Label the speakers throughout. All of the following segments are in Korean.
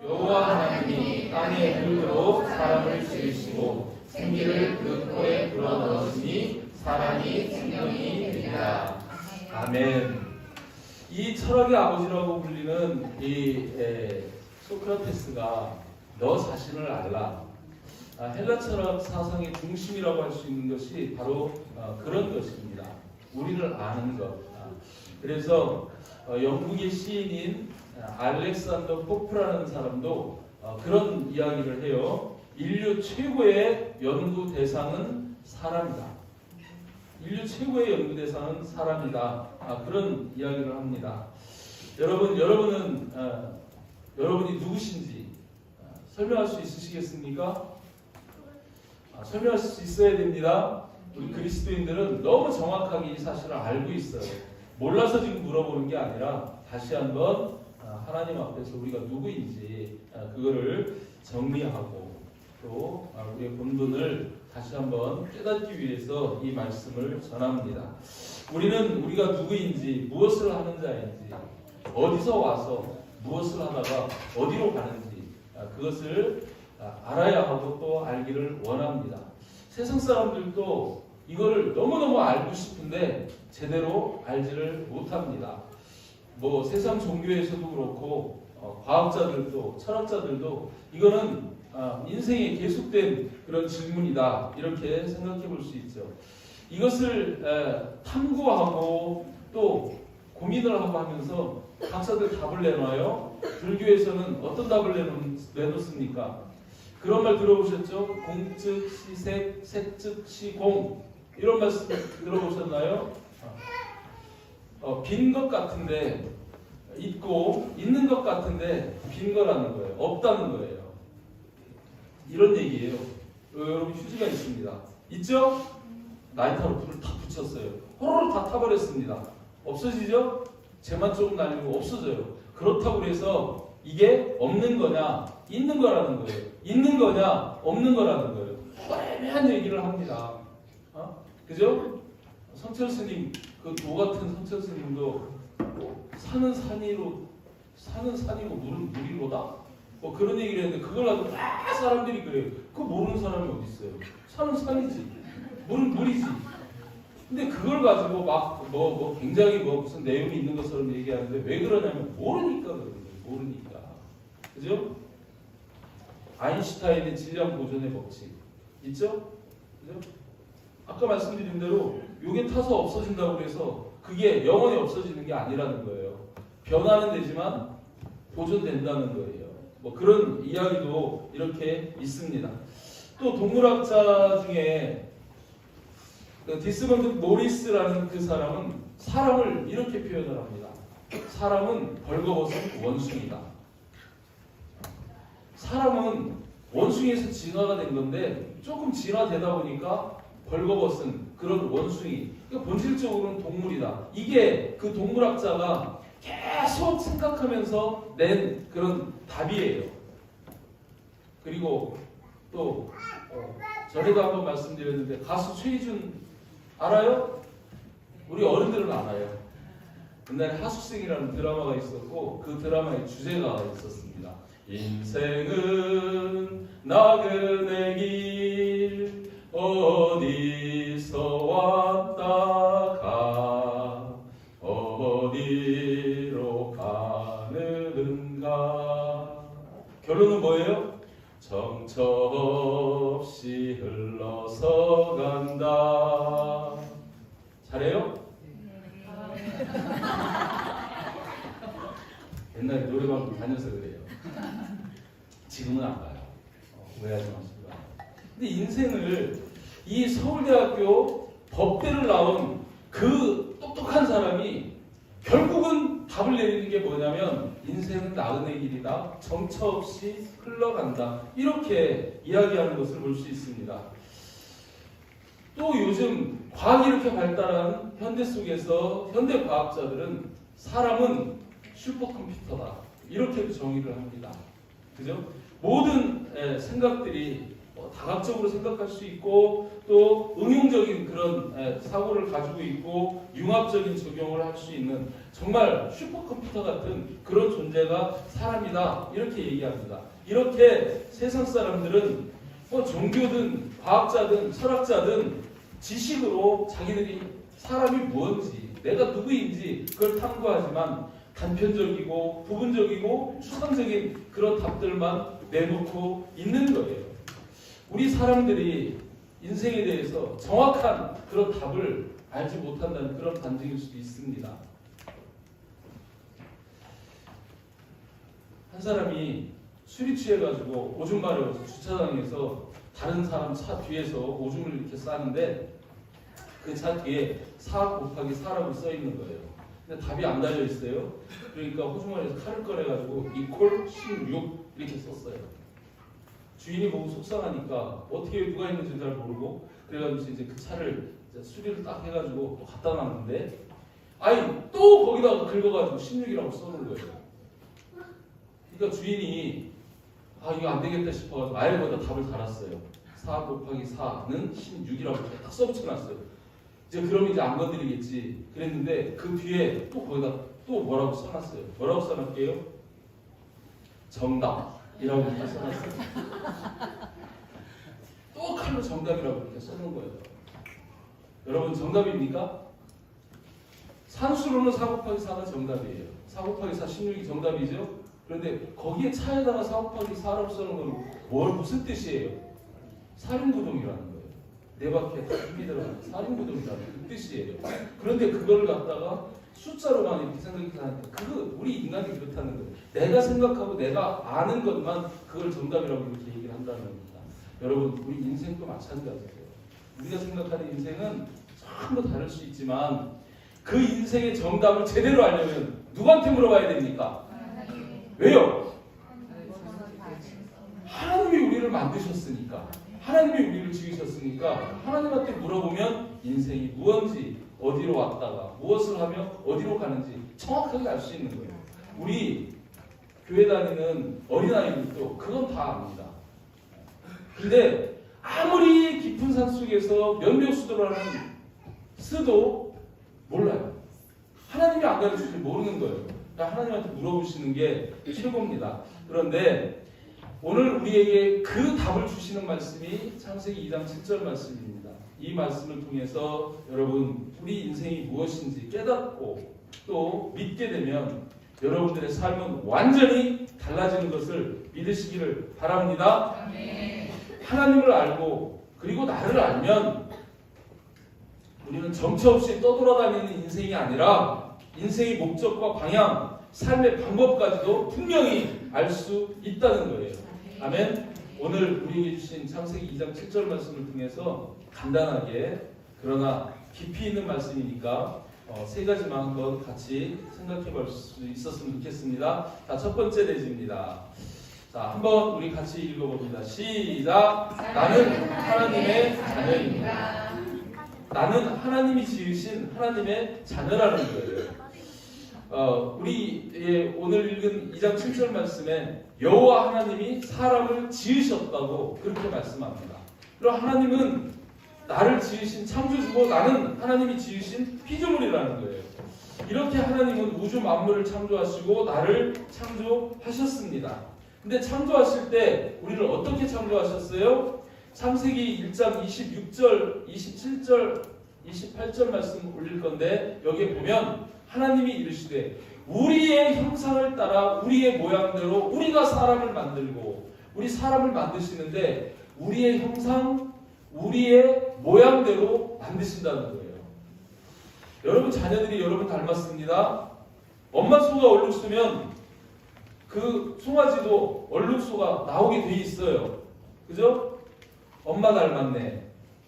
Speaker 1: 여호와 하나님이 땅에 물도록 사람을 지으시고 생기를 그 코에 불어넣으시니 사람이 생명이 되리라. 아멘. 이 철학의 아버지라고 불리는 이 소크라테스가 너 자신을 알라. 헬라 철학 사상의 중심이라고 할 수 있는 것이 바로 그런 것입니다. 우리를 아는 것. 그래서 영국의 시인인 알렉산더 포프라는 사람도 그런 이야기를 해요. 인류 최고의 연구 대상은 사람이다. 인류 최고의 연구 대상은 사람이다. 그런 이야기를 합니다. 여러분은 여러분이 누구신지 설명할 수 있으시겠습니까? 설명할 수 있어야 됩니다. 우리 그리스도인들은 너무 정확하게 이 사실을 알고 있어요. 몰라서 지금 물어보는 게 아니라 다시 한번 하나님 앞에서 우리가 누구인지 그거를 정리하고 또 우리의 본분을 다시 한번 깨닫기 위해서 이 말씀을 전합니다. 우리는 우리가 누구인지 무엇을 하는 자인지 어디서 와서 무엇을 하다가 어디로 가는지 그것을 알아야 하고 또 알기를 원합니다. 세상 사람들도 이거를 너무너무 알고 싶은데 제대로 알지를 못합니다. 세상 종교에서도 그렇고 과학자들도 철학자들도 이거는 인생에 계속된 그런 질문이다 이렇게 생각해 볼 수 있죠. 이것을 탐구하고 또 고민을 하고 하면서 각자들 답을 내놔요. 불교에서는 어떤 답을 내놓습니까? 그런 말 들어보셨죠? 공즉 시색, 색즉 시공 이런 말씀 들어보셨나요? 빈 것 같은데 있고 있는 것 같은데 빈 거라는 거예요. 없다는 거예요. 이런 얘기예요. 여러분 휴지가 있습니다. 있죠? 라이터로 불을 다 붙였어요. 호로로 다 타버렸습니다. 없어지죠? 재만 조금 날리고 없어져요. 그렇다고 해서 이게 없는 거냐 있는 거라는 거예요. 있는 거냐 없는 거라는 거예요. 애매한 얘기를 합니다. 그죠? 성철 스님 그 도 같은 성철 스님도 산은 산이고 물은 물이로다. 그런 얘기를 했는데 그걸 가지고 다 사람들이 그래요. 그거 모르는 사람이 어디 있어요? 산은 산이지, 물은 물이지. 근데 그걸 가지고 막 굉장히 무슨 내용이 있는 것처럼 얘기하는데 왜 그러냐면 모르니까 그러는 거예요. 모르니까. 그죠? 아인슈타인의 질량 보존의 법칙 있죠? 그죠? 아까 말씀드린 대로 요게 타서 없어진다고 해서 그게 영원히 없어지는 게 아니라는 거예요. 변화는 되지만 보존된다는 거예요. 그런 이야기도 이렇게 있습니다. 또 동물학자 중에 디스먼드 모리스라는 그 사람은 사람을 이렇게 표현을 합니다. 사람은 벌거벗은 원숭이다. 사람은 원숭이에서 진화가 된 건데 조금 진화되다 보니까 벌거벗은 그런 원숭이. 그러니까 본질적으로는 동물이다. 이게 그 동물학자가 계속 생각하면서 낸 그런 답이에요. 그리고 또 전에도 한번 말씀드렸는데 가수 최희준 알아요? 우리 어른들은 알아요. 옛날에 하수생이라는 드라마가 있었고 그 드라마의 주제가가 있었습니다. 인생은 나그네 길 어디서 왔다가 어디로 가는가. 결론은 뭐예요? 정처 없이 흘러서 간다. 잘해요? 옛날에 노래방 다녀서 그래요. 지금은 안 가요. 오해하지 마시고. 근데 인생을 이 서울대학교 법대를 나온 그 똑똑한 사람이 결국은 답을 내리는 게 뭐냐면 인생은 나그네 길이다. 정처 없이 흘러간다. 이렇게 이야기하는 것을 볼 수 있습니다. 또 요즘 과학이 이렇게 발달한 현대 속에서 현대 과학자들은 사람은 슈퍼컴퓨터다. 이렇게 정의를 합니다. 그죠? 모든 생각들이 다각적으로 생각할 수 있고 또 응용적인 그런 사고를 가지고 있고 융합적인 적용을 할 수 있는 정말 슈퍼컴퓨터 같은 그런 존재가 사람이다 이렇게 얘기합니다. 이렇게 세상 사람들은 종교든 과학자든 철학자든 지식으로 자기들이 사람이 무엇인지 내가 누구인지 그걸 탐구하지만 단편적이고 부분적이고 추상적인 그런 답들만 내놓고 있는 거예요. 우리 사람들이 인생에 대해서 정확한 그런 답을 알지 못한다는 그런 반증일 수도 있습니다. 한 사람이 술이 취해가지고 오줌 마려워서 주차장에서 다른 사람 차 뒤에서 오줌을 이렇게 싸는데 그 차 뒤에 4 곱하기 4라고 써 있는 거예요. 근데 답이 안 달려 있어요. 그러니까 호주머니에서 칼을 꺼내가지고 이퀄 16 이렇게 썼어요. 주인이 보고 속상하니까 어떻게 누가 있는지 잘 모르고 그래가지고 이제 그 차를 이제 수리를 딱 해가지고 또 갖다 놨는데 또 거기다가 긁어가지고 16이라고 써놓은 거예요. 그러니까 주인이 이거 안 되겠다 싶어가지고 아예 거기다 답을 달았어요. 4 곱하기 4는 16이라고 딱 써붙여놨어요. 이제 그럼 이제 안 건드리겠지 그랬는데 그 뒤에 또 거기다 또 뭐라고 써놨어요. 뭐라고 써놨게요? 정답이라고 이렇게 써놨어요. 또 칼로 정답이라고 이렇게 써놓은 거예요. 여러분 정답입니까? 산수로는 4 곱하기 4가 정답이에요. 4 곱하기 4 16이 정답이죠. 그런데 거기에 차에다가 4 곱하기 4라고 써놓은 건 무슨 뜻이에요? 살인구동이라는 거예요. 네 바퀴에 다 힘이 들어가는 살인구동이라는 그 뜻이에요. 그런데 그걸 갖다가 숫자로만 이렇게 생각하니까 그거 우리 인간이 그렇다는 거예요. 내가 생각하고 내가 아는 것만 그걸 정답이라고 이렇게 얘기를 한다는 겁니다. 여러분 우리 인생도 마찬가지예요. 우리가 생각하는 인생은 전부 다를 수 있지만 그 인생의 정답을 제대로 알려면 누구한테 물어봐야 됩니까? 왜요? 하나님이 우리를 만드셨으니까 하나님이 우리를 지으셨으니까 하나님한테 물어보면 인생이 무엇인지 어디로 왔다가 무엇을 하며 어디로 가는지 정확하게 알 수 있는 거예요. 우리 교회 다니는 어린아이들도 그건 다 압니다. 근데 아무리 깊은 산 속에서 면벽수도라는 스도 몰라요. 하나님이 안 가르쳐주지 모르는 거예요. 그러니까 하나님한테 물어보시는 게 최고입니다. 그런데 오늘 우리에게 그 답을 주시는 말씀이 창세기 2장 7절 말씀입니다. 이 말씀을 통해서 여러분 우리 인생이 무엇인지 깨닫고 또 믿게 되면 여러분들의 삶은 완전히 달라지는 것을 믿으시기를 바랍니다. 하나님을 알고 그리고 나를 알면 우리는 정처 없이 떠돌아다니는 인생이 아니라 인생의 목적과 방향, 삶의 방법까지도 분명히 알 수 있다는 거예요. 아멘. 오늘 우리에게 주신 창세기 2장 7절 말씀을 통해서 간단하게 그러나 깊이 있는 말씀이니까 세 가지만 한번 같이 생각해 볼 수 있었으면 좋겠습니다. 자, 첫 번째 내지입니다. 자, 한번 우리 같이 읽어봅니다. 시작. 나는 하나님의 자녀입니다. 나는 하나님이 지으신 하나님의 자녀라는 거예요. 우리 오늘 읽은 2장 7절 말씀에 여호와 하나님이 사람을 지으셨다고 그렇게 말씀합니다. 그럼 하나님은 나를 지으신 창조주고 나는 하나님이 지으신 피조물이라는 거예요. 이렇게 하나님은 우주 만물을 창조하시고 나를 창조하셨습니다. 근데 창조하실 때 우리를 어떻게 창조하셨어요? 창세기 1장 26절, 27절, 28절 말씀 올릴 건데 여기에 보면 하나님이 이르시되 우리의 형상을 따라 우리의 모양대로 우리가 사람을 만들고 우리 사람을 만드시는데 우리의 형상, 우리의 모양대로 만드신다는 거예요. 여러분 자녀들이 여러분 닮았습니다. 엄마 소가 얼룩소면 그 송아지도 얼룩소가 나오게 돼 있어요. 그죠? 엄마 닮았네.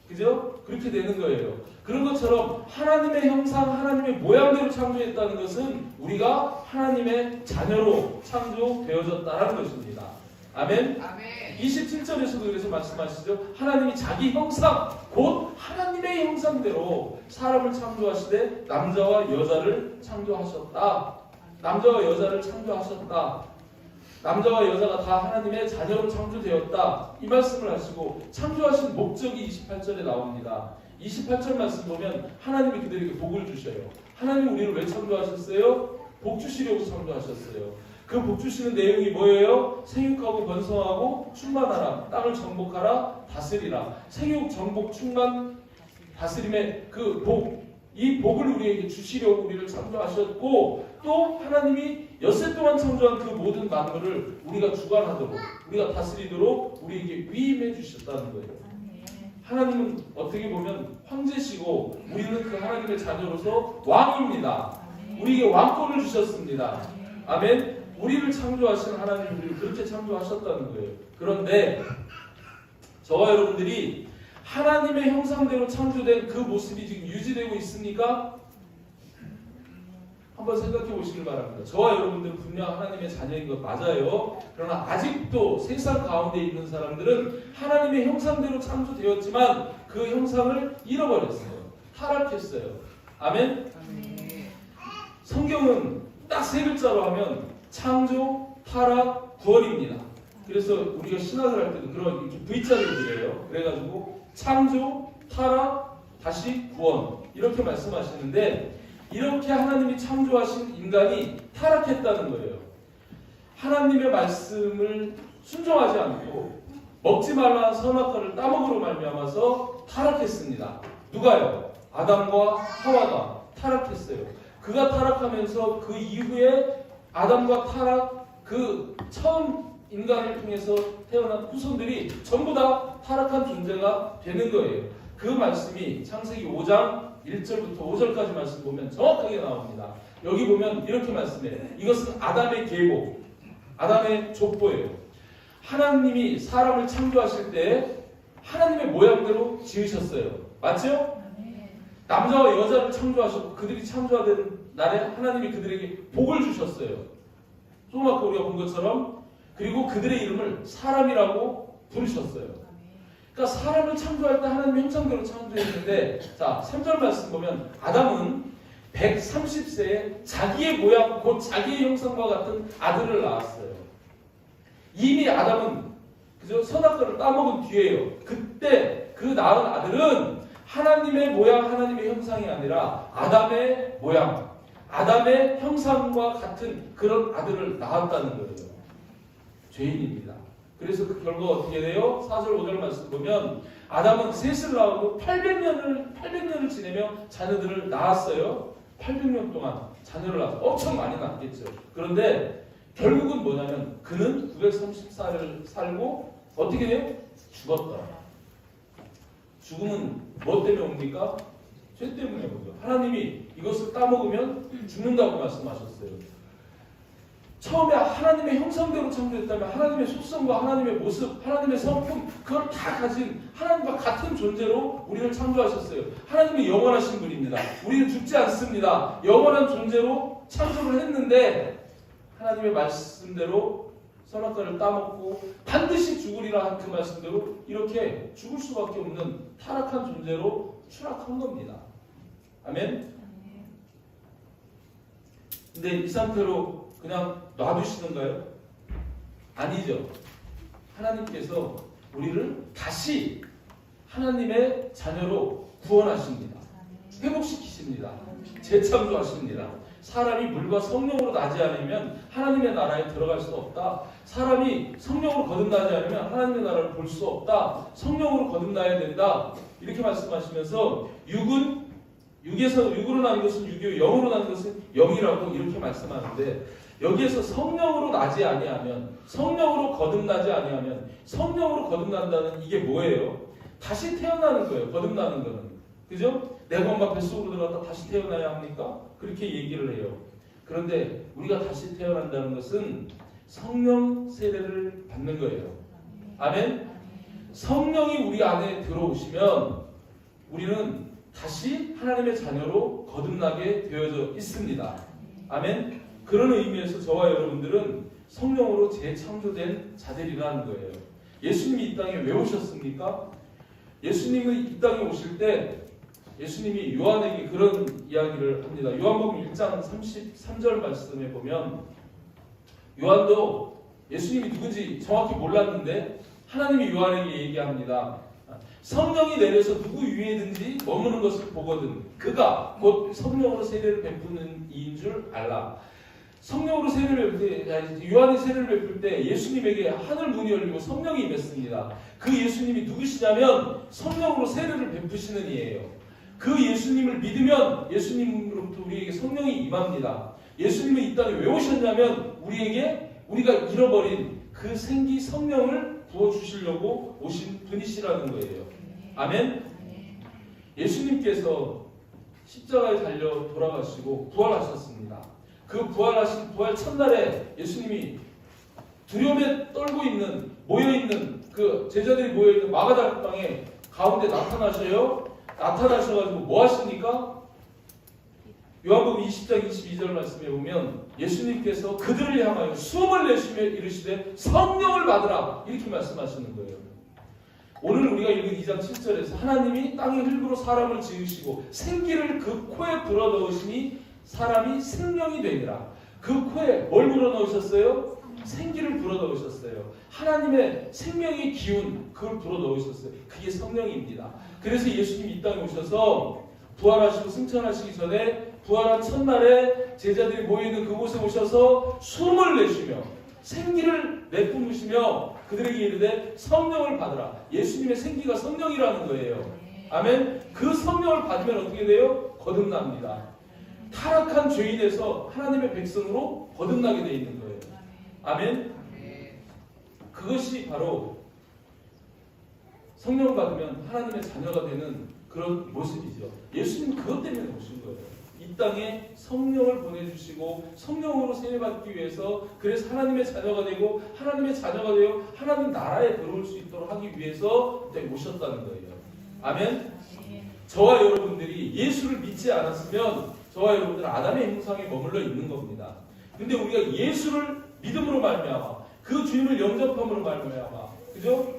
Speaker 1: 그죠? 그렇게 되는 거예요. 그런 것처럼 하나님의 형상, 하나님의 모양대로 창조했다는 것은 우리가 하나님의 자녀로 창조되어졌다는 것입니다. 아멘? 아멘. 27절에서도 그래서 말씀하시죠. 하나님이 자기 형상, 곧 하나님의 형상대로 사람을 창조하시되 남자와 여자를 창조하셨다. 남자와 여자를 창조하셨다. 남자와 여자가 다 하나님의 자녀로 창조되었다. 이 말씀을 하시고 창조하신 목적이 28절에 나옵니다. 28절 말씀 보면 하나님이 그들에게 복을 주셔요. 하나님 우리를 왜 창조하셨어요? 복 주시려고 창조하셨어요. 그 복 주시는 내용이 뭐예요? 생육하고 번성하고 충만하라. 땅을 정복하라. 다스리라. 생육, 정복, 충만, 다스림의 그 복, 이 복을 우리에게 주시려고 우리를 창조하셨고, 또 하나님이 엿새 동안 창조한 그 모든 만물을 우리가 주관하도록, 우리가 다스리도록 우리에게 위임해 주셨다는 거예요. 하나님은 어떻게 보면 황제시고 우리는 그 하나님의 자녀로서 왕입니다. 우리에게 왕권을 주셨습니다. 아멘. 우리를 창조하신 하나님이 우리를 그렇게 창조하셨다는 거예요. 그런데 저와 여러분들이 하나님의 형상대로 창조된 그 모습이 지금 유지되고 있습니까? 한번 생각해 보시길 바랍니다. 저와 여러분들은 분명 하나님의 자녀인 것 맞아요. 그러나 아직도 세상 가운데 있는 사람들은 하나님의 형상대로 창조되었지만 그 형상을 잃어버렸어요. 타락했어요. 아멘? 성경은 딱 세 글자로 하면 창조, 타락, 구원입니다. 그래서 우리가 신학을 할 때도 그런 이렇게 V자를 그려요. 그래가지고 창조, 타락, 다시 구원 이렇게 말씀하시는데, 이렇게 하나님이 창조하신 인간이 타락했다는 거예요. 하나님의 말씀을 순종하지 않고 먹지 말라는 선악과를 따먹으로 말미암아서 타락했습니다. 누가요? 아담과 하와가 타락했어요. 그가 타락하면서 그 이후에 아담과 타락, 그 처음 인간을 통해서 태어난 후손들이 전부 다 타락한 존재가 되는 거예요. 그 말씀이 창세기 5장 1절부터 5절까지 말씀 보면 정확하게 나옵니다. 여기 보면 이렇게 말씀해요. 이것은 아담의 계보, 아담의 족보예요. 하나님이 사람을 창조하실 때 하나님의 모양대로 지으셨어요. 맞죠? 남자와 여자를 창조하셨고 그들이 창조된 날에 하나님이 그들에게 복을 주셨어요. 조금 아까 우리가 본 것처럼. 그리고 그들의 이름을 사람이라고 부르셨어요. 그러니까 사람을 창조할 때 하나님의 형상대로 창조했는데, 자 3절 말씀 보면 아담은 130세에 자기의 모양 곧 자기의 형상과 같은 아들을 낳았어요. 이미 아담은 그죠? 선악과를 따먹은 뒤에요. 그때 그 낳은 아들은 하나님의 모양, 하나님의 형상이 아니라 아담의 모양, 아담의 형상과 같은 그런 아들을 낳았다는 거예요. 죄인입니다. 그래서 그 결과가 어떻게 돼요? 4절 5절 말씀 보면 아담은 셋을 낳고 800년을 지내며 자녀들을 낳았어요. 800년 동안 자녀를 낳았어요. 엄청 많이 낳았겠죠. 그런데 결국은 뭐냐면 그는 930살을 살고 어떻게 돼요? 죽었다. 죽음은 뭐 때문에 옵니까? 죄 때문에 오죠. 하나님이 이것을 따먹으면 죽는다고 말씀하셨어요. 처음에 하나님의 형상대로 창조했다면 하나님의 속성과 하나님의 모습, 하나님의 성품 그걸 다 가진 하나님과 같은 존재로 우리를 창조하셨어요. 하나님이 영원하신 분입니다. 우리는 죽지 않습니다. 영원한 존재로 창조를 했는데 하나님의 말씀대로 선악과를 따먹고 반드시 죽으리라 한 그 말씀대로 이렇게 죽을 수밖에 없는 타락한 존재로 추락한 겁니다. 아멘? 근데 이 상태로 그냥 놔두시던가요? 아니죠. 하나님께서 우리를 다시 하나님의 자녀로 구원하십니다. 회복시키십니다. 재창조하십니다. 사람이 물과 성령으로 나지 않으면 하나님의 나라에 들어갈 수 없다. 사람이 성령으로 거듭나지 않으면 하나님의 나라를 볼 수 없다. 성령으로 거듭나야 된다. 이렇게 말씀하시면서 육으로 나는 것은 육이요 영으로 나는 것은 영이라고 이렇게 말씀하는데, 여기에서 성령으로 나지 아니하면, 성령으로 거듭나지 아니하면, 성령으로 거듭난다는 이게 뭐예요? 다시 태어나는 거예요. 거듭나는 거는. 그죠? 내가 엄마 뱃속으로 들어갔다 다시 태어나야 합니까? 그렇게 얘기를 해요. 그런데 우리가 다시 태어난다는 것은 성령 세례를 받는 거예요. 아멘? 성령이 우리 안에 들어오시면 우리는 다시 하나님의 자녀로 거듭나게 되어져 있습니다. 아멘? 그런 의미에서 저와 여러분들은 성령으로 재창조된 자들이라는 거예요. 예수님이 이 땅에 왜 오셨습니까? 예수님이 이 땅에 오실 때 예수님이 요한에게 그런 이야기를 합니다. 요한복음 1장 33절 말씀에 보면 요한도 예수님이 누군지 정확히 몰랐는데 하나님이 요한에게 얘기합니다. 성령이 내려서 누구 위에든지 머무는 것을 보거든 그가 곧 성령으로 세례를 베푸는 이인 줄 알라. 성령으로 세례를 베풀 때, 요한이 세례를 베풀 때 예수님에게 하늘 문이 열리고 성령이 임했습니다. 그 예수님이 누구시냐면 성령으로 세례를 베푸시는 이에요. 그 예수님을 믿으면 예수님으로부터 우리에게 성령이 임합니다. 예수님은 이 땅에 왜 오셨냐면 우리가 잃어버린 그 생기 성령을 부어주시려고 오신 분이시라는 거예요. 아멘? 예수님께서 십자가에 달려 돌아가시고 부활하셨습니다. 그 부활 첫날에 예수님이 두려움에 떨고 있는 모여있는 그 제자들이 모여있는 마가다라 땅에 가운데 나타나셔가지고 뭐 하십니까? 요한복음 20장 22절 말씀에 보면 예수님께서 그들을 향하여 숨을 내쉬며 이르시되 성령을 받으라 이렇게 말씀하시는 거예요. 오늘 우리가 읽은 2장 7절에서 하나님이 땅의 흙으로 사람을 지으시고 생기를 그 코에 불어넣으시니 사람이 생명이 되니라. 그 코에 뭘 불어넣으셨어요? 생기를 불어넣으셨어요. 하나님의 생명의 기운 그걸 불어넣으셨어요. 그게 성령입니다. 그래서 예수님이 이 땅에 오셔서 부활하시고 승천하시기 전에 부활한 첫날에 제자들이 모여있는 그곳에 오셔서 숨을 내쉬며 생기를 내뿜으시며 그들에게 이르되 성령을 받으라. 예수님의 생기가 성령이라는 거예요. 아멘. 그 성령을 받으면 어떻게 돼요? 거듭납니다. 타락한 죄인에서 하나님의 백성으로 거듭나게 되어 있는 거예요. 아멘. 그것이 바로 성령 받으면 하나님의 자녀가 되는 그런 모습이죠. 예수님 그것 때문에 오신 거예요. 이 땅에 성령을 보내주시고 성령으로 세례받기 위해서 그래서 하나님의 자녀가 되고 하나님의 자녀가 되어 하나님 나라에 들어올 수 있도록 하기 위해서 오셨다는 거예요. 아멘. 저와 여러분들이 예수를 믿지 않았으면 저와 여러분들은 아담의 형상에 머물러 있는 겁니다. 근데 우리가 예수를 믿음으로 말미암아 그 주님을 영접함으로 말미암아 그죠?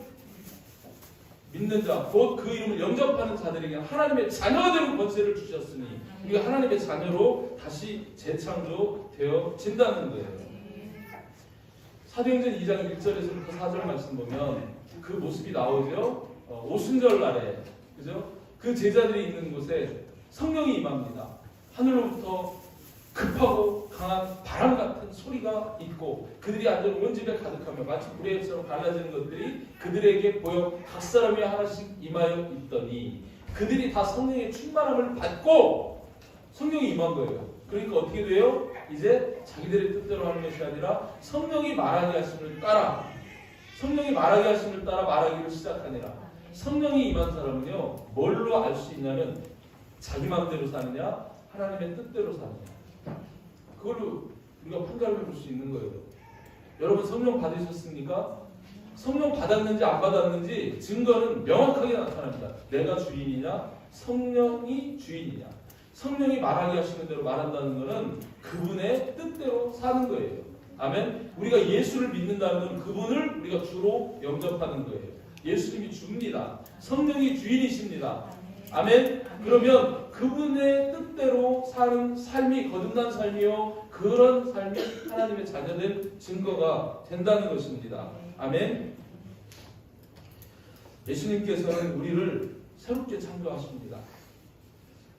Speaker 1: 믿는 자, 곧 그 이름을 영접하는 자들에게 하나님의 자녀가 되는 권세를 주셨으니 우리가 하나님의 자녀로 다시 재창조되어진다는 거예요. 사도행전 2장 1절에서부터 4절 말씀 보면 그 모습이 나오죠. 오순절 날에 그죠? 그 제자들이 있는 곳에 성령이 임합니다. 하늘로부터 급하고 강한 바람 같은 소리가 있고 그들이 앉은 온 집에 가득하며 마치 불의 잎처럼 갈라지는 것들이 그들에게 보여 각 사람이 하나씩 임하여 있더니 그들이 다 성령의 충만함을 받고 성령이 임한 거예요. 그러니까 어떻게 돼요? 이제 자기들의 뜻대로 하는 것이 아니라 성령이 말하게 하심을 따라 말하기를 시작하니라. 성령이 임한 사람은요 뭘로 알 수 있냐면 자기 마음대로 사느냐 하나님의 뜻대로 사느냐 그걸로 우리가 판단을 해볼 수 있는 거예요. 여러분 성령 받으셨습니까? 성령 받았는지 안 받았는지 증거는 명확하게 나타납니다. 내가 주인이냐 성령이 주인이냐. 성령이 말하게 하시는 대로 말한다는 것은 그분의 뜻대로 사는 거예요. 아멘. 우리가 예수를 믿는다는 것은 그분을 우리가 주로 영접하는 거예요. 예수님이 주입니다. 성령이 주인이십니다. 아멘. 그러면 그분의 뜻대로 사는 삶이 거듭난 삶이요 그런 삶이 하나님의 자녀된 증거가 된다는 것입니다. 아멘. 예수님께서는 우리를 새롭게 창조하십니다.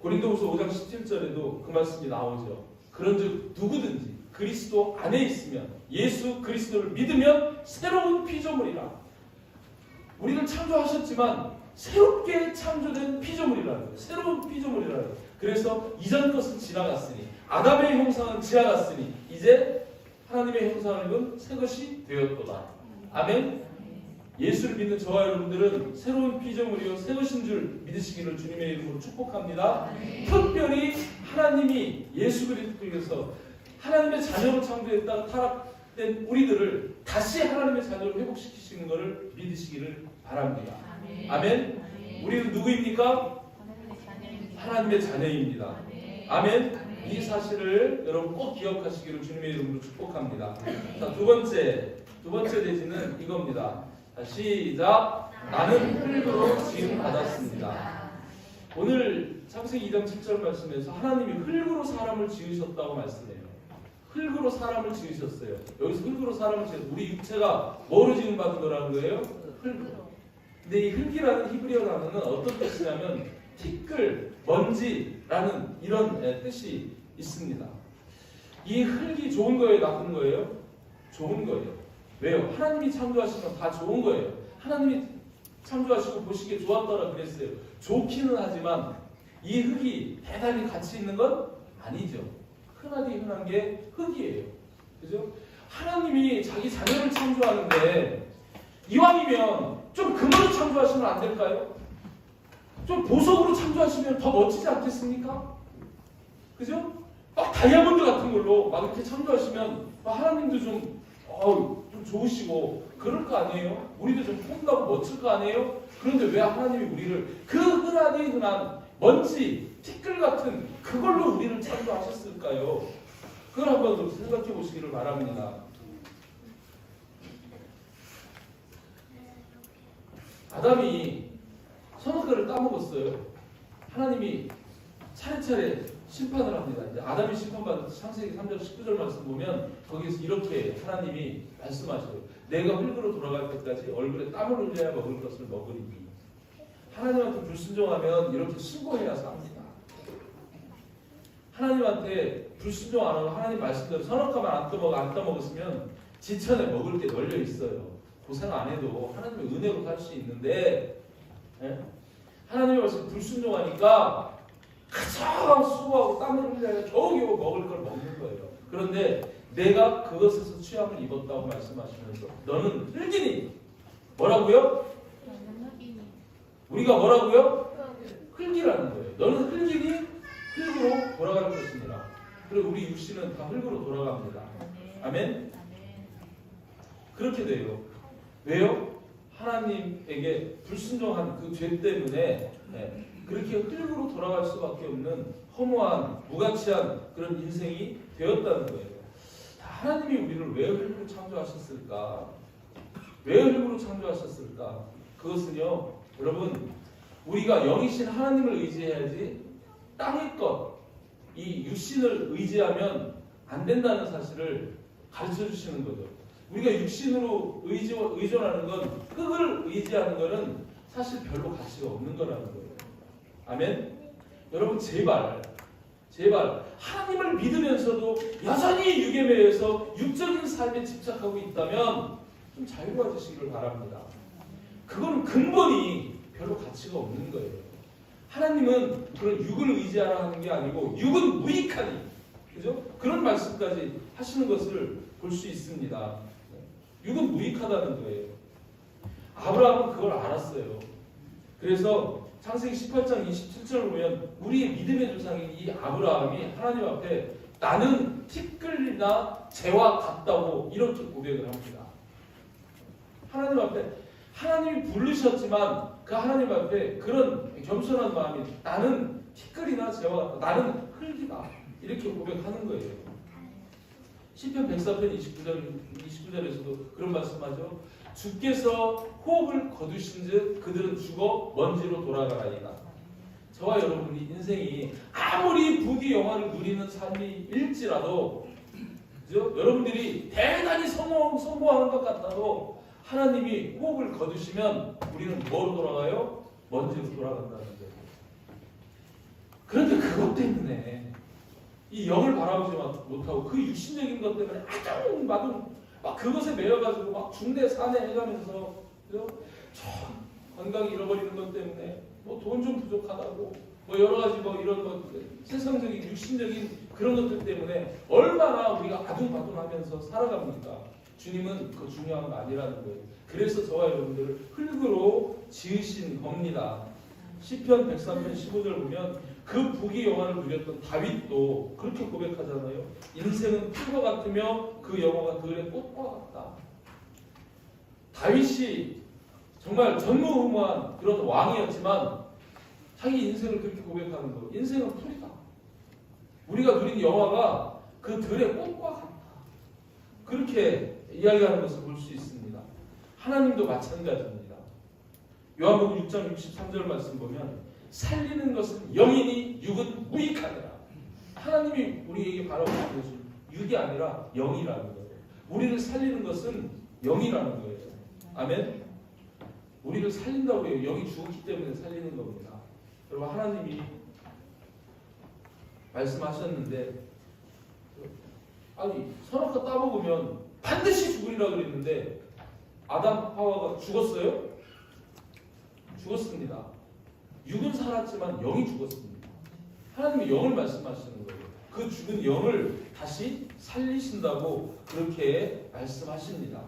Speaker 1: 고린도후서 5장 17절에도 그 말씀이 나오죠. 그런즉 누구든지 그리스도 안에 있으면 예수 그리스도를 믿으면 새로운 피조물이라. 우리를 창조하셨지만 새롭게 창조된 피조물이라는 거예요. 새로운 피조물이라는 거예요. 그래서 이전 것은 지나갔으니 아담의 형상은 지나갔으니 이제 하나님의 형상을 입은 새 것이 되었도다. 아멘. 예수를 믿는 저와 여러분들은 새로운 피조물이요 새 것인 줄 믿으시기를 주님의 이름으로 축복합니다. 특별히 하나님이 예수 그리스도에서 하나님의 자녀로 창조했다가 타락된 우리들을 다시 하나님의 자녀로 회복시키시는 것을 믿으시기를 바랍니다. 아멘. 우리는 누구입니까? 하나님의 자녀입니다. 아멘. 이 사실을 여러분 꼭 기억하시기를 주님의 이름으로 축복합니다. 자, 두 번째 대지는 이겁니다. 자, 시작. 나는 흙으로 지음 받았습니다. 오늘 창세기 2장 7절 말씀에서 하나님이 흙으로 사람을 지으셨다고 말씀해요. 흙으로 사람을 지으셨어요. 여기서 흙으로 사람을 지으셨어요. 우리 육체가 뭐로 지음 받은 거라는 거예요? 흙으로. 근데 이 흙이라는 히브리어 단어는 어떤 뜻이냐면 티끌, 먼지라는 이런 뜻이 있습니다. 이 흙이 좋은 거예요, 나쁜 거예요? 좋은 거예요. 왜요? 하나님이 창조하시면 다 좋은 거예요. 하나님이 창조하시고 보시기에 좋았더라 그랬어요. 좋기는 하지만 이 흙이 대단히 가치 있는 건 아니죠. 흔하디 흔한 게 흙이에요. 그죠? 하나님이 자기 자녀를 창조하는데 이왕이면 좀 금으로 창조하시면 안 될까요? 좀 보석으로 창조하시면 더 멋지지 않겠습니까? 그죠? 막 다이아몬드 같은 걸로 막 이렇게 창조하시면 하나님도 좀 좋으시고 그럴 거 아니에요? 우리도 좀 폼나고 멋질 거 아니에요? 그런데 왜 하나님이 우리를 그 흔하디 흔한 먼지, 티끌 같은 그걸로 우리를 창조하셨을까요? 그걸 한번 생각해 보시기를 바랍니다. 아담이 선악과를 따먹었어요. 하나님이 차례차례 심판을 합니다. 이제 아담이 심판받은 창세기 3장 19절 말씀 보면 거기서 이렇게 하나님이 말씀하셔요. 내가 흙으로 돌아갈 때까지 얼굴에 땀을 흘려야 먹을 것을 먹으리니. 하나님한테 불순종하면 이렇게 신고해야 삽니다. 하나님한테 불순종 안 하고 하나님 말씀대로 선악과만 안 따먹었으면 지천에 먹을 게 널려 있어요. 고생 안 해도 하나님의 은혜로 살 수 있는데 하나님의 말씀 불순종하니까 가장 수고하고 땀을 흘려야 겨우겨우 먹을 걸 먹는 거예요. 그런데 내가 그것에서 취함을 입었다고 말씀하시면서 너는 흙이니 뭐라고요? 우리가 뭐라고요? 흙이라는 거예요. 너는 흙이니 흙으로 돌아갈 것이니라. 그리고 우리 육신은 다 흙으로 돌아갑니다. 아멘? 그렇게 돼요. 왜요? 하나님에게 불순종한 그 죄 때문에 그렇게 흙으로 돌아갈 수밖에 없는 허무한 무가치한 그런 인생이 되었다는 거예요. 하나님이 우리를 왜 흙으로 창조하셨을까? 왜 흙으로 창조하셨을까? 그것은요, 여러분, 우리가 영이신 하나님을 의지해야지 땅의 것, 이 육신을 의지하면 안 된다는 사실을 가르쳐 주시는 거죠. 우리가 육신으로 의존하는 건, 흙을 의지하는 것은 사실 별로 가치가 없는 거라는 거예요. 아멘? 여러분 제발 하나님을 믿으면서도 여전히 육에 매여서 육적인 삶에 집착하고 있다면 좀 자유로워지시기를 바랍니다. 그건 근본이 별로 가치가 없는 거예요. 하나님은 그런 육을 의지하라 하는 게 아니고 육은 무익하니, 그죠? 그런 말씀까지 하시는 것을 볼 수 있습니다. 육은 무익하다는 거예요. 아브라함은 그걸 알았어요. 그래서 창세기 18장 27절을 보면 우리의 믿음의 조상인 이 아브라함이 하나님 앞에 나는 티끌이나 재와 같다고 이렇게 고백을 합니다. 하나님 앞에 하나님이 부르셨지만 그 하나님 앞에 그런 겸손한 마음이 나는 티끌이나 재와 같다. 나는 흙이다. 이렇게 고백하는 거예요. 시편 104편 29절에서도 그런 말씀하죠. 주께서 호흡을 거두신즉 그들은 죽어 먼지로 돌아가리이다. 저와 여러분이 인생이 아무리 부귀 영화를 누리는 삶일지라도, 그죠? 여러분들이 대단히 성공하는 것 같아도 하나님이 호흡을 거두시면 우리는 뭐로 돌아가요? 먼지로 돌아간다는 거예요. 그런데 그것 때문에 이 영을 바라보지 못하고 그 육신적인 것 때문에 아둥바둥 막 그것에 매여가지고 막 중대 산에 해가면서, 그죠? 건강 잃어버리는 것 때문에 뭐 돈 좀 부족하다고 뭐 여러 가지 뭐 이런 것 세상적인 육신적인 그런 것들 때문에 얼마나 우리가 아둥바둥하면서 살아갑니까? 주님은 그거 중요한 거 아니라는 거예요. 그래서 저와 여러분들을 흙으로 지으신 겁니다. 시편 103편 15절 보면 그 부귀 영화를 누렸던 다윗도 그렇게 고백하잖아요. 인생은 풀과 같으며 그 영화가 들의 꽃과 같다. 다윗이 정말 전무후무한 그런 왕이었지만 자기 인생을 그렇게 고백하는 거예요. 인생은 풀이다. 우리가 누린 영화가 그 들의 꽃과 같다. 그렇게 이야기하는 것을 볼 수 있습니다. 하나님도 마찬가지입니다. 요한복음 6장 63절 말씀 보면 살리는 것은 영이니 육은 무익하니라. 하나님이 우리에게 바라보는 것은 육이 아니라 영이라는 거예요. 우리를 살리는 것은 영이라는 거예요. 아멘. 우리를 살린다고 해요. 영이 죽었기 때문에 살리는 겁니다. 여러분, 하나님이 말씀하셨는데, 아니 선악과 따먹으면 반드시 죽으리라 그랬는데 아담 하와가 죽었어요? 죽었습니다. 육은 살았지만 영이 죽었습니다. 하나님이 영을 말씀하시는 거예요. 그 죽은 영을 다시 살리신다고 그렇게 말씀하십니다.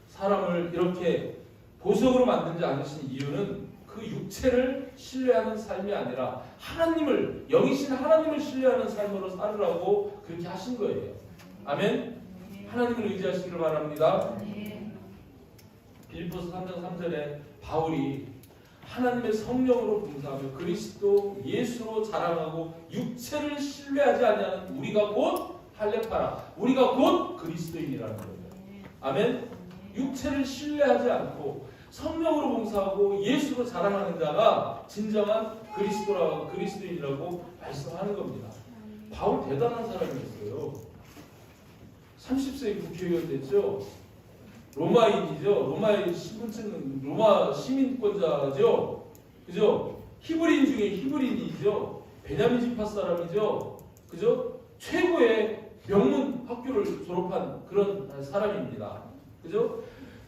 Speaker 1: 사람을 이렇게 보석으로 만들지 않으신 이유는 그 육체를 신뢰하는 삶이 아니라 하나님을, 영이신 하나님을 신뢰하는 삶으로 살으라고 그렇게 하신 거예요. 아멘. 하나님을 의지하시기를 바랍니다. 빌립보서 3장 3절에 바울이 하나님의 성령으로 봉사하며 그리스도 예수로 자랑하고 육체를 신뢰하지 아니하는 우리가 곧 할례파라, 우리가 곧 그리스도인이라는 거예요. 아멘. 육체를 신뢰하지 않고 성령으로 봉사하고 예수로 자랑하는 자가 진정한 그리스도인이라고 말씀하는 겁니다. 바울 대단한 사람이었어요. 30세에 국회의원 됐죠. 로마인이죠. 로마의 신분증은 로마 시민권자죠. 그죠? 히브리인 중에 히브리인이죠. 베냐민 지파 사람이죠. 그죠? 최고의 명문 학교를 졸업한 그런 사람입니다. 그죠?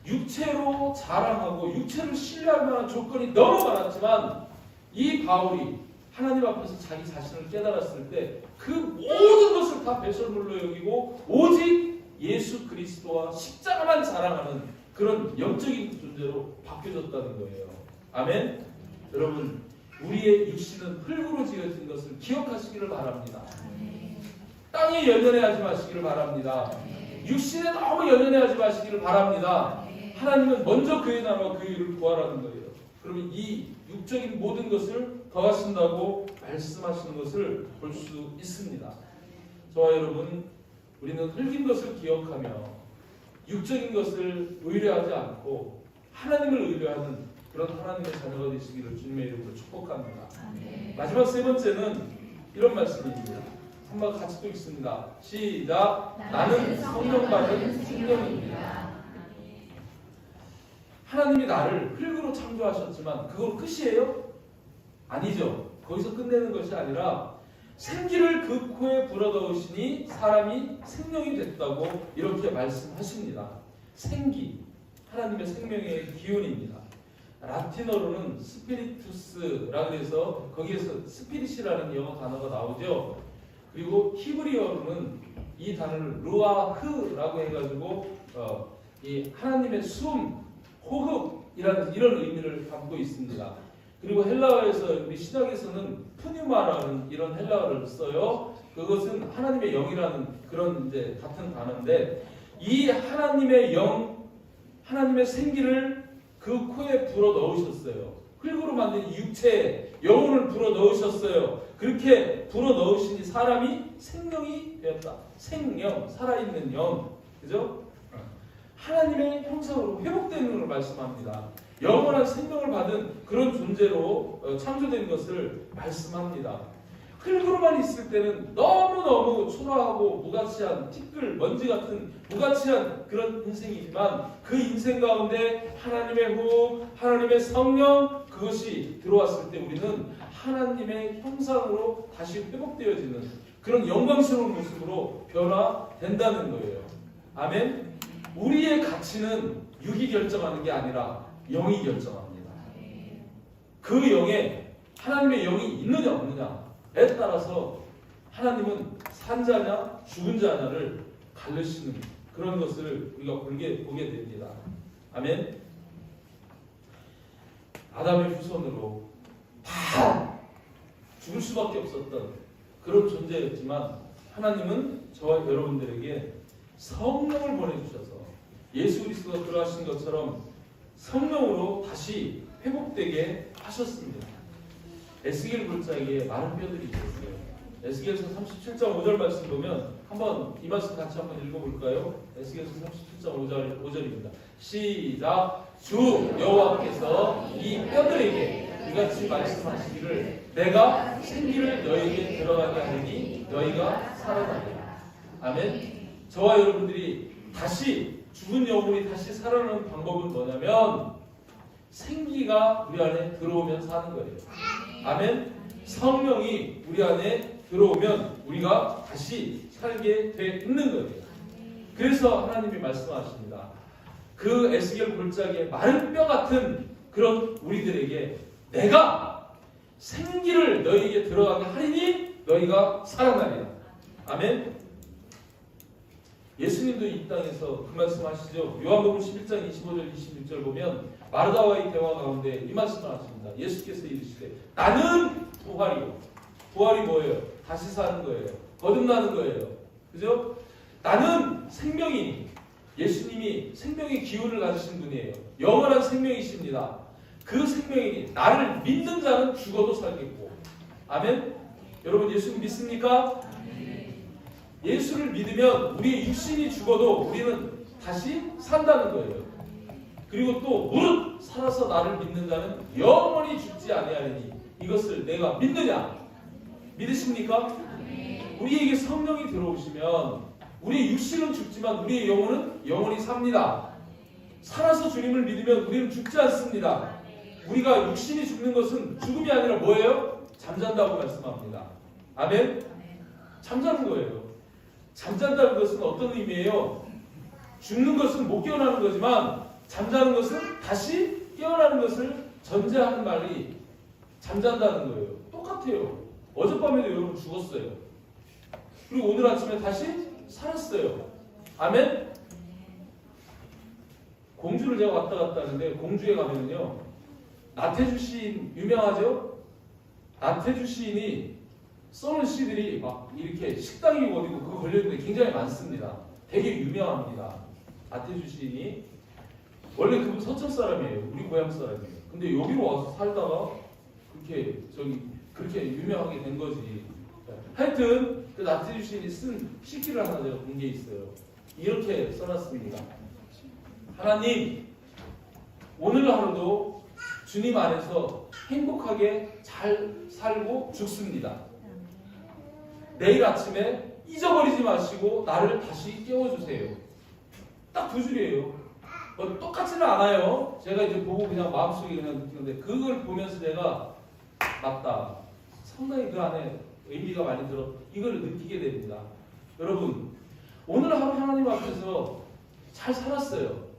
Speaker 1: 육체로 자랑하고 육체를 신뢰할 만한 조건이 너무 많았지만 이 바울이 하나님 앞에서 자기 자신을 깨달았을 때 그 모든 것을 다 배설물로 여기고 오직 예수 그리스도와 십자가만 자랑하는 그런 영적인 존재로 바뀌어졌다는 거예요. 아멘. 여러분, 우리의 육신은 흙으로 지어진 것을 기억하시기를 바랍니다. 땅에 연연해하지 마시기를 바랍니다. 육신에 너무 연연해하지 마시기를 바랍니다. 하나님은 먼저 그의 나라와 그의 의를 구하라는 거예요. 그러면 이 육적인 모든 것을 더하신다고 말씀하시는 것을 볼 수 있습니다. 저와 여러분, 우리는 흙인 것을 기억하며 육적인 것을 의뢰하지 않고 하나님을 의뢰하는 그런 하나님의 자녀가 되시기를 주님의 이름으로 축복합니다. 마지막 세 번째는 이런 말씀입니다. 한번 같이 또 읽습니다. 시작. 나는 성령 받은 생명입니다. 하나님이 나를 흙으로 창조하셨지만 그건 끝이에요? 아니죠. 거기서 끝내는 것이 아니라 생기를 그 코에 불어넣으시니 사람이 생명이 됐다고 이렇게 말씀하십니다. 생기, 하나님의 생명의 기운입니다. 라틴어로는 스피리투스라고 해서 거기에서 스피릿이라는 영어 단어가 나오죠. 그리고 히브리어로는 이 단어를 루아흐라고 해가지고 이 하나님의 숨, 호흡이라는 이런 의미를 담고 있습니다. 그리고 헬라어에서 우리 신약에서는 푸뉴마라는 이런 헬라어를 써요. 그것은 하나님의 영이라는 그런 이제 같은 단어인데 이 하나님의 영, 하나님의 생기를 그 코에 불어 넣으셨어요. 흙으로 만든 육체에 영혼을 불어 넣으셨어요. 그렇게 불어 넣으시니 사람이 생명이 되었다. 생명, 살아있는 영, 그죠? 하나님의 형상으로 회복되는 걸 말씀합니다. 영원한 생명을 받은 그런 존재로 창조된 것을 말씀합니다. 흙으로만 있을 때는 너무너무 초라하고 무가치한 티끌, 먼지 같은 무가치한 그런 인생이지만 그 인생 가운데 하나님의 호흡, 하나님의 성령 그것이 들어왔을 때 우리는 하나님의 형상으로 다시 회복되어지는 그런 영광스러운 모습으로 변화된다는 거예요. 아멘. 우리의 가치는 육이 결정하는 게 아니라 영이 결정합니다. 그 영에 하나님의 영이 있느냐 없느냐에 따라서 하나님은 산자냐 죽은 자냐를 가르치는 그런 것을 우리가 보게 됩니다. 아멘. 아담의 후손으로 다 죽을 수밖에 없었던 그런 존재였지만 하나님은 저와 여러분들에게 성령을 보내주셔서 예수 그리스도가 들어가신 것처럼 성령으로 다시 회복되게 하셨습니다. 에스겔 골짜기에 많은 뼈들이 있었어요. 에스겔서 37장 5절 말씀 보면 한번 이 말씀 같이 한번 읽어볼까요? 에스겔서 37장 5절입니다. 시작. 주 여호와께서 이 뼈들에게 이같이 말씀하시기를 내가 생기를 너희에게 들어가게 하리니 너희가 살아나리라. 아멘. 저와 여러분들이 다시 죽은 영혼이 다시 살아나는 방법은 뭐냐면 생기가 우리 안에 들어오면 사는 거예요. 아멘. 성령이 우리 안에 들어오면 우리가 다시 살게 돼 있는 거예요. 그래서 하나님이 말씀하십니다. 그 에스겔 골짜기에 마른 뼈 같은 그런 우리들에게 내가 생기를 너희에게 들어가게 하리니 너희가 살아나리라. 아멘. 예수님도 이 땅에서 그 말씀하시죠. 요한복음 11장 25절 26절 보면 마르다와의 대화 가운데 이 말씀을 하십니다. 예수께서 이르시되 나는 부활이요. 부활이 뭐예요? 다시 사는 거예요. 거듭나는 거예요. 그죠? 나는 생명이니. 예수님이 생명의 기운을 가지신 분이에요. 영원한 생명이십니다. 그 생명이니 나를 믿는 자는 죽어도 살겠고. 아멘. 여러분 예수님 믿습니까? 예수를 믿으면 우리의 육신이 죽어도 우리는 다시 산다는 거예요. 그리고 또 무릇 살아서 나를 믿는 자는 영원히 죽지 아니하리니 이것을 내가 믿느냐? 믿으십니까? 우리에게 성령이 들어오시면 우리의 육신은 죽지만 우리의 영혼은 영원히 삽니다. 살아서 주님을 믿으면 우리는 죽지 않습니다. 우리가 육신이 죽는 것은 죽음이 아니라 뭐예요? 잠잔다고 말씀합니다. 아멘? 잠자는 거예요. 잠잔다는 것은 어떤 의미예요? 죽는 것은 못 깨어나는 거지만 잠자는 것은 다시 깨어나는 것을 전제하는 말이 잠잔다는 거예요. 똑같아요. 어젯밤에도 여러분 죽었어요. 그리고 오늘 아침에 다시 살았어요. 아멘? 공주를 제가 왔다 갔다 하는데 공주에 가면요 나태주 시인 유명하죠? 나태주 시인이 써는 시들이 막 이렇게 식당이 어디고 그거 걸려있는 게 굉장히 많습니다. 되게 유명합니다. 나태주 시인이 원래 그분 서천 사람이에요. 우리 고향 사람이에요. 근데 여기로 와서 살다가 그렇게 유명하게 된 거지. 하여튼 그 나태주 시인이 쓴 시기를 하나 제가 본 게 있어요. 이렇게 써놨습니다. 하나님, 오늘 하루도 주님 안에서 행복하게 잘 살고 죽습니다. 내일 아침에 잊어버리지 마시고 나를 다시 깨워주세요. 딱 두 줄이에요. 똑같지는 않아요. 제가 이제 보고 그냥 마음속에 그냥 느끼는데 그걸 보면서 내가 맞다. 상당히 그 안에 의미가 많이 들어 이걸 느끼게 됩니다. 여러분 오늘 하루 하나님 앞에서 잘 살았어요.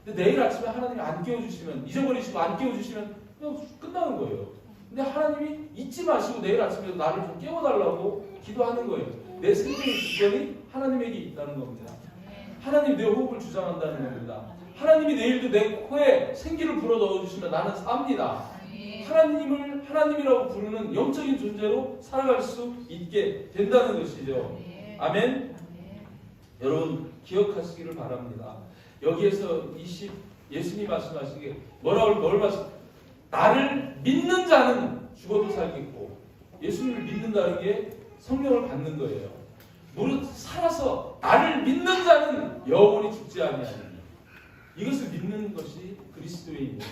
Speaker 1: 근데 내일 아침에 하나님이 안 깨워주시면 잊어버리시고 안 깨워주시면 그냥 끝나는 거예요. 근데 하나님이 잊지 마시고 내일 아침에 나를 좀 깨워달라고 기도하는 거예요. 내 생명의 주권이 하나님에게 있다는 겁니다. 하나님 내 호흡을 주장한다는 겁니다. 하나님이 내일도 내 코에 생기를 불어 넣어주시면 나는 삽니다. 하나님을 하나님이라고 부르는 영적인 존재로 살아갈 수 있게 된다는 것이죠. 아멘. 여러분 기억하시기를 바랍니다. 여기에서 예수님 말씀하시기에 뭘 말씀? 나를 믿는 자는 죽어도 살겠고 예수님을 믿는다는 게 성령을 받는 거예요. 무릇 살아서 나를 믿는 자는 영원히 죽지 아니하니 이것을 믿는 것이 그리스도인입니다.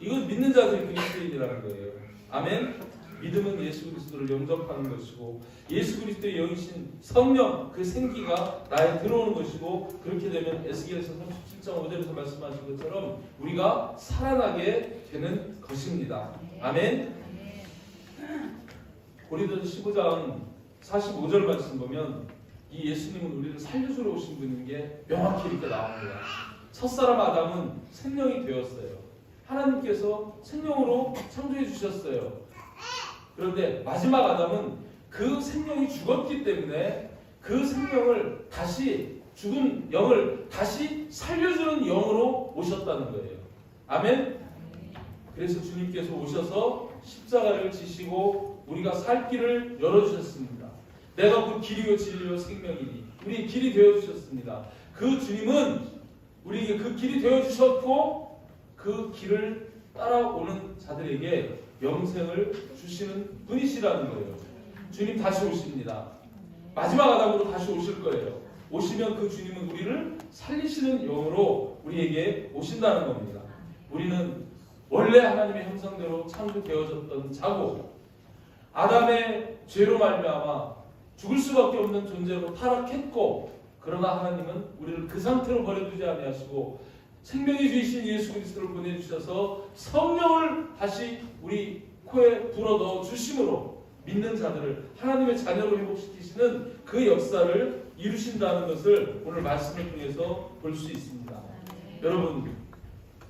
Speaker 1: 이것 믿는 자들이 그리스도인이라는 거예요. 아멘. 믿음은 예수 그리스도를 영접하는 것이고 예수 그리스도의 영이신 성령 그 생기가 나에 들어오는 것이고 그렇게 되면 에스겔서 37장 5절에서 말씀하신 것처럼 우리가 살아나게 되는 것입니다. 아멘. 고린도서 15장 45절 말씀 보면 이 예수님은 우리를 살려주러 오신 분인 게 명확히 이렇게 나옵니다. 첫사람 아담은 생명이 되었어요. 하나님께서 생명으로 창조해 주셨어요. 그런데 마지막 아담은 그 생명이 죽었기 때문에 그 생명을 다시 죽은 영을 다시 살려주는 영으로 오셨다는 거예요. 아멘. 그래서 주님께서 오셔서 십자가를 지시고 우리가 살 길을 열어주셨습니다. 내가 그 길이요 진리요 생명이니 우리 길이 되어주셨습니다. 그 주님은 우리에게 그 길이 되어주셨고 그 길을 따라오는 자들에게 영생을 주시는 분이시라는 거예요. 주님 다시 오십니다. 마지막 아담으로 다시 오실 거예요. 오시면 그 주님은 우리를 살리시는 영으로 우리에게 오신다는 겁니다. 우리는 원래 하나님의 형상대로 창조되어졌던 자고 아담의 죄로 말미암아 죽을 수밖에 없는 존재로 타락했고 그러나 하나님은 우리를 그 상태로 버려두지 아니하시고 생명의 주이신 예수 그리스도를 보내주셔서 성령을 다시 우리 코에 불어넣어 주심으로 믿는 자들을 하나님의 자녀로 회복시키시는 그 역사를 이루신다는 것을 오늘 말씀을 통해서 볼 수 있습니다. 여러분,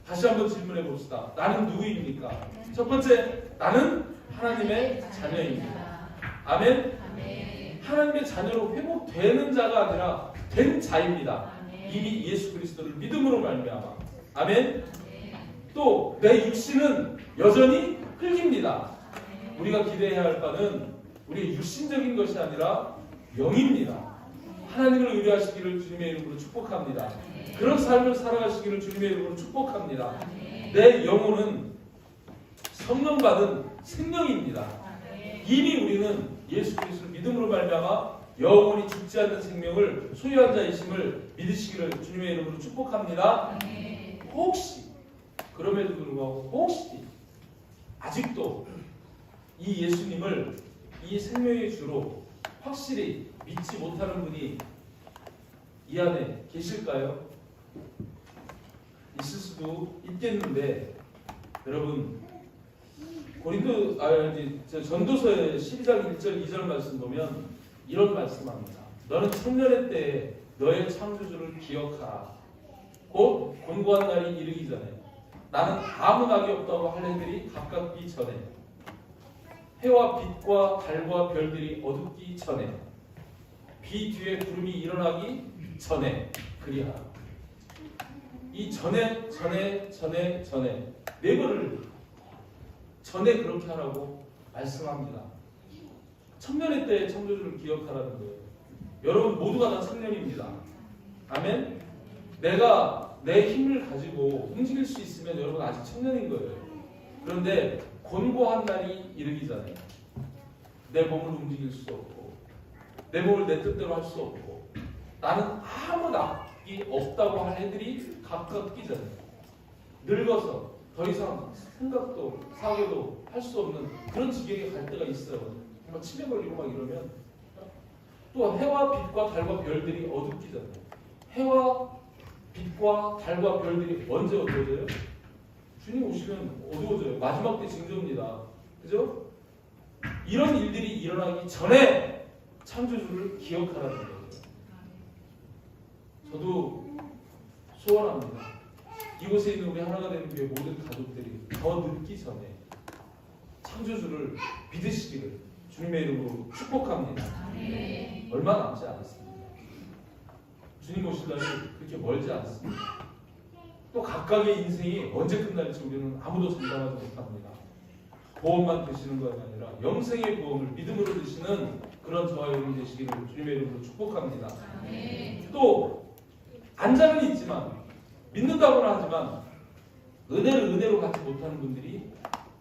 Speaker 1: 다시 한번 질문해 봅시다. 나는 누구입니까? 첫 번째, 나는 하나님의 자녀입니다. 아멘? 하나님의 자녀로 회복되는 자가 아니라 된 자입니다. 이미 예수 그리스도를 믿음으로 말미암아. 아멘? 또 내 육신은 여전히 흙입니다. 우리가 기대해야 할 바는 우리의 육신적인 것이 아니라 영입니다. 하나님을 의뢰하시기를 주님의 이름으로 축복합니다. 그런 삶을 살아가시기를 주님의 이름으로 축복합니다. 내 영혼은 성령 받은 생명입니다. 이미 우리는 예수 그리스도를 믿음으로 말미암아 영원히 죽지 않는 생명을 소유한 자이심을 믿으시기를 주님의 이름으로 축복합니다. 혹시 그럼에도 불구하고 혹시 아직도 이 예수님을 이 생명의 주로 확실히 믿지 못하는 분이 이 안에 계실까요? 있을 수도 있겠는데 여러분 전도서의 12장 1절 2절 말씀 보면 이런 말씀합니다. 너는 청년의 때에 너의 창조주를 기억하라. 곧 곤고한 날이 이르기 전에 나는 아무 낙이 없다고 할 해들이 가깝기 전에 해와 빛과 달과 별들이 어둡기 전에 비 뒤에 구름이 일어나기 전에 그리하라. 이 전에 네 번을 전에 그렇게 하라고 말씀합니다. 청년의 때의 창조주를 기억하라는 거예요. 여러분 모두가 다 청년입니다. 아멘? 내가 내 힘을 가지고 움직일 수 있으면 여러분 아직 청년인 거예요. 그런데 곤고한 날이 이르기 전에 내 몸을 움직일 수 없고 내 몸을 내 뜻대로 할 수 없고 나는 아무 낙이 없다고 할 해들이 가깝기 전에 늙어서 더 이상 생각도 사고도 할 수 없는 그런 지경에 갈 때가 있어요. 막 치매 걸리고 막 이러면 또 해와 빛과 달과 별들이 어둡기 전에 해와 빛과 달과 별들이 언제 어두워져요? 주님 오시면 어두워져요. 마지막 때 징조입니다. 그죠? 이런 일들이 일어나기 전에 창조주를 기억하라는 거예요. 저도 소원합니다. 이곳에 있는 우리 하나가 되는 교회 모든 가족들이 더 늦기 전에 창조주를 믿으시기를 주님의 이름으로 축복합니다. 얼마 남지 않았습니다. 주님 오실 날이 그렇게 멀지 않습니다. 또 각각의 인생이 언제 끝날지 우리는 아무도 장담하지 못합니다. 보험만 드시는 것이 아니라 영생의 보험을 믿음으로 드시는 그런 저와 여러분 되시기를 주님의 이름으로 축복합니다. 또 안장은 있지만 믿는다고는 하지만 은혜를 은혜로 갖지 못하는 분들이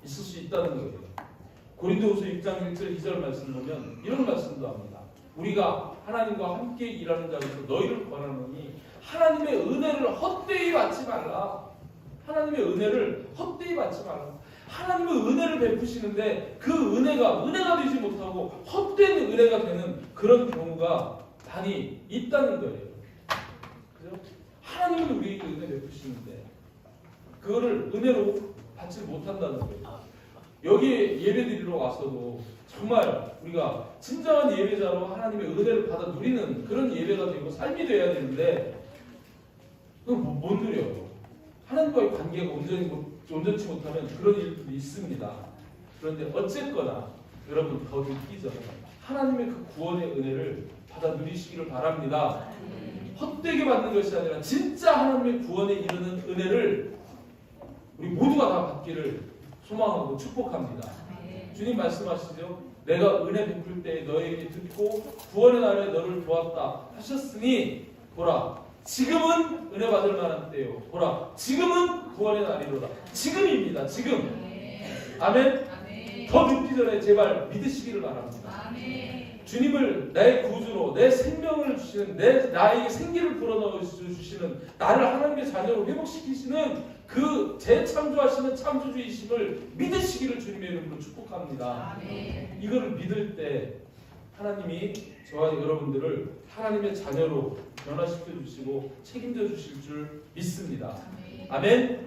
Speaker 1: 있을 수 있다는 거예요. 고린도후서 6장 1절 2절 말씀 보면 이런 말씀도 합니다. 우리가 하나님과 함께 일하는 자로서 너희를 권하노니 하나님의 은혜를 헛되이 받지 말라. 하나님의 은혜를 헛되이 받지 말라. 하나님의 은혜를 베푸시는데 그 은혜가 되지 못하고 헛된 은혜가 되는 그런 경우가 많이 있다는 거예요. 그죠? 하나님은 우리에게 은혜 베푸시는데 그거를 은혜로 받지 못한다는 거예요. 여기에 예배드리러 와서도 정말 우리가 진정한 예배자로 하나님의 은혜를 받아 누리는 그런 예배가 되고 삶이 돼야 되는데 그걸 못 누려요. 하나님과의 관계가 온전치 못하면 그런 일들이 있습니다. 그런데 어쨌거나 여러분 더 늦기 전에 하나님의 그 구원의 은혜를 받아 누리시기를 바랍니다. 헛되게 받는 것이 아니라 진짜 하나님의 구원에 이르는 은혜를 우리 모두가 다 받기를 소망하고 축복합니다. 주님 말씀하시죠. 내가 은혜 베풀 때 너에게 듣고 구원의 날에 너를 도왔다 하셨으니 보라 지금은 은혜 받을 만한 때요. 보라 지금은 구원의 날이로다. 지금입니다. 지금. 아멘. 더 늦기 전에 제발 믿으시기를 바랍니다. 주님을 내 구주로 내 생명을 주시는 나에게 생기를 불어넣어 주시는 나를 하나님의 자녀로 회복시키시는 그 재창조하시는 창조주이심을 믿으시기를 주님의 이름으로 축복합니다. 이거를 믿을 때 하나님이 저와 여러분들을 하나님의 자녀로 변화시켜 주시고 책임져 주실 줄 믿습니다. 아멘?